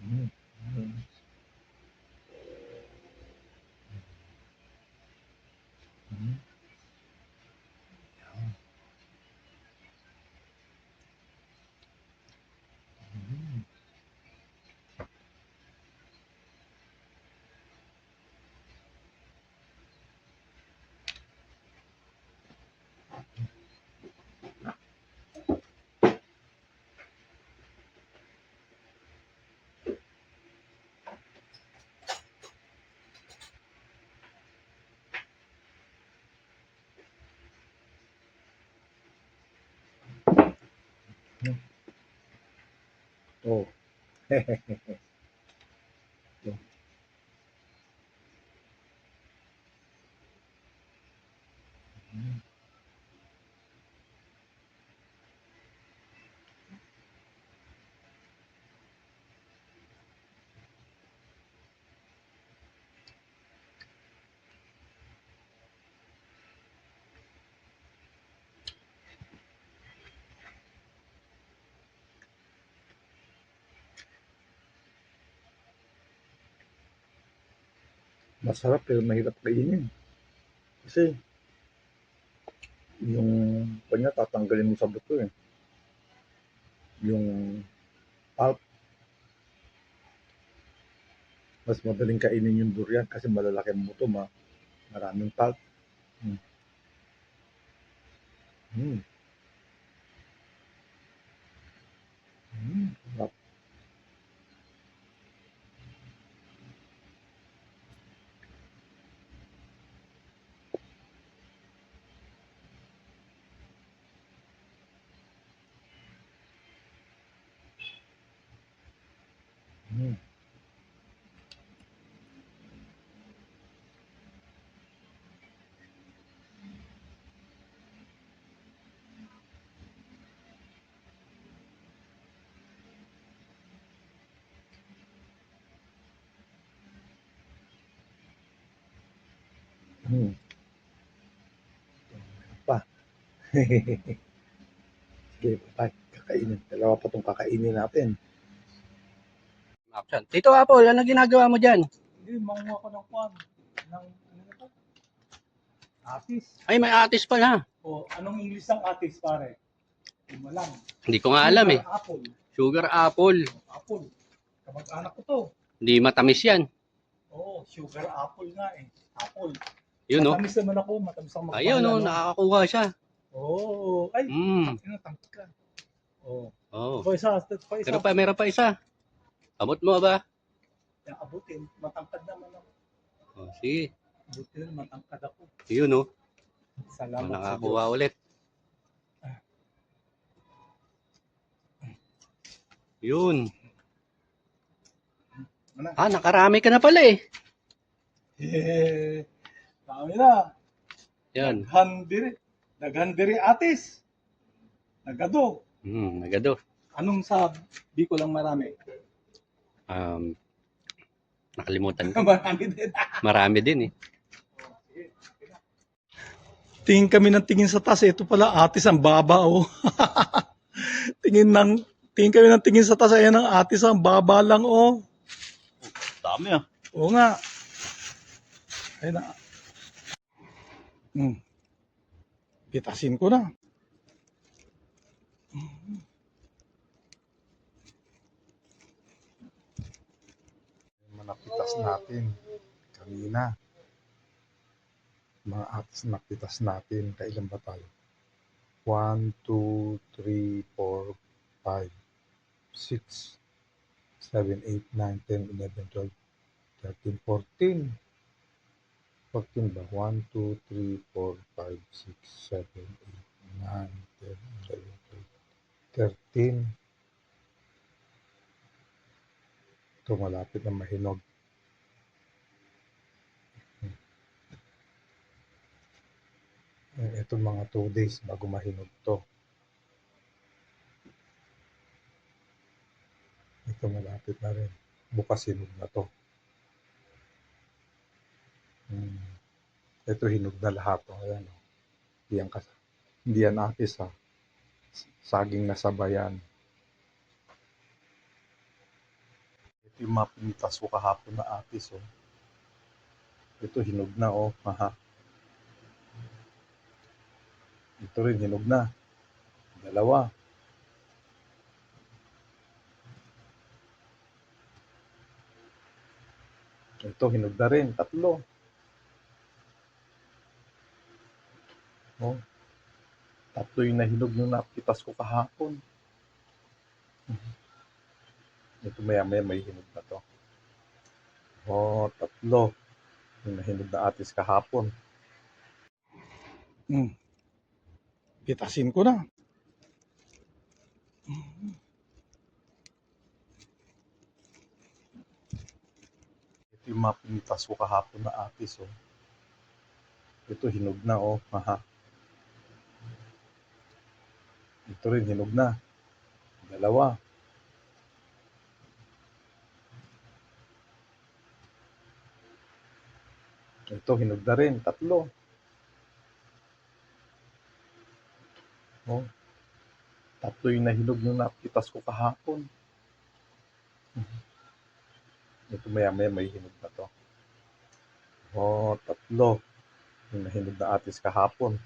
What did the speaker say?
Mm. Mm. Mm. Yeah. Mm. Mm. Oh. Oh. Mm. Masarap pero mahirap kainin. Kasi yung kanya tatanggalin mo sa buto eh. Yung pulp, mas madaling kainin yung durian kasi malalaki ang buto, maraming pulp. Mm. Mm. Mm. Sarap. Mm. Mm. Pa. Sige, bye. Kakainin. Dalawa pa itong kakainin natin. Action. Tito Apple, ano ginagawa mo dyan? Hindi, manguha ko ng kwan. Ng, ano ito? Atis. Ay, may atis pa na. O, anong English ng atis, pare? Hindi mo alam. Hindi ko nga alam eh. Sugar apple. Sugar apple. Apple. Kamag-anak ko to. Hindi matamis yan. Oo, sugar apple nga eh. Apple. Yun no. Matamis naman ako. Matamis ako Ayun magmahal, no, ano? nakakakuha siya. Oo. Ay, Mm. tangki ka. Oo. Oh. Pa isa, pa isa. Meron pa isa. Abot mo ba? Yung abutin, matangkad naman ako. Oh, sige. Abutin, matangkad ako. Yun no. Salamat sa Diyos. Nakakuha ulit. Yun. Ano? Ah, nakarami ka na pala eh. Dami na. Yan. Naghandiri atis. Nagado. Nagado. Anong sabi ko lang marami? Nakalimutan ko. Marami din. Marami din eh. Tingin kami ng tingin sa taas. Ito pala atis ang baba oh. Tingin kami ng tingin sa taas. Ayan ang atis ang baba lang oh. Dami ah. Oo nga. Ayun na. Pitasin ko na. Napitas natin kanina. Mga atis napitas natin. Kailan ba tayo? 1, 2, 3, 4, 5, 6, 7, 8, 9, 10, 11, 12, 13, 14. 14 ba? 1, 2, 3, 4, 5, 6, 7, 8, 9, 10, 11, 12, 13. Ito malapit na mahinog. Ito mga 2 days bago mahinog to. Ito malapit na rin. Bukas hinog na to. Ito hinog na lahat. Ayan. Hindi yan atis ha. Saging na sabayan. Ito yung mga pinitas ko kahapon na atis, oh. Ito hinog na, oh. Aha. Ito rin hinog na. Dalawa. Ito hinog na rin. Tatlo. Oh. Tatlo yung nahinog nung napitas ko kahapon. Ito maya-maya may hinog na to. Oh, tatlo. Yung nahinog na atis kahapon. Pitasin ko na. Ito yung mga pinitas ko kahapon na atis, oh. Ito hinog na, oh. Aha. Ito rin hinog na. Dalawa. Ito hinog na rin. Tatlo. Oh. Tatlo yung nahinog nung napitas ko kahapon. Ito maya-maya may hinog na to. Oh, tatlo. Yung nahinog na atis kahapon.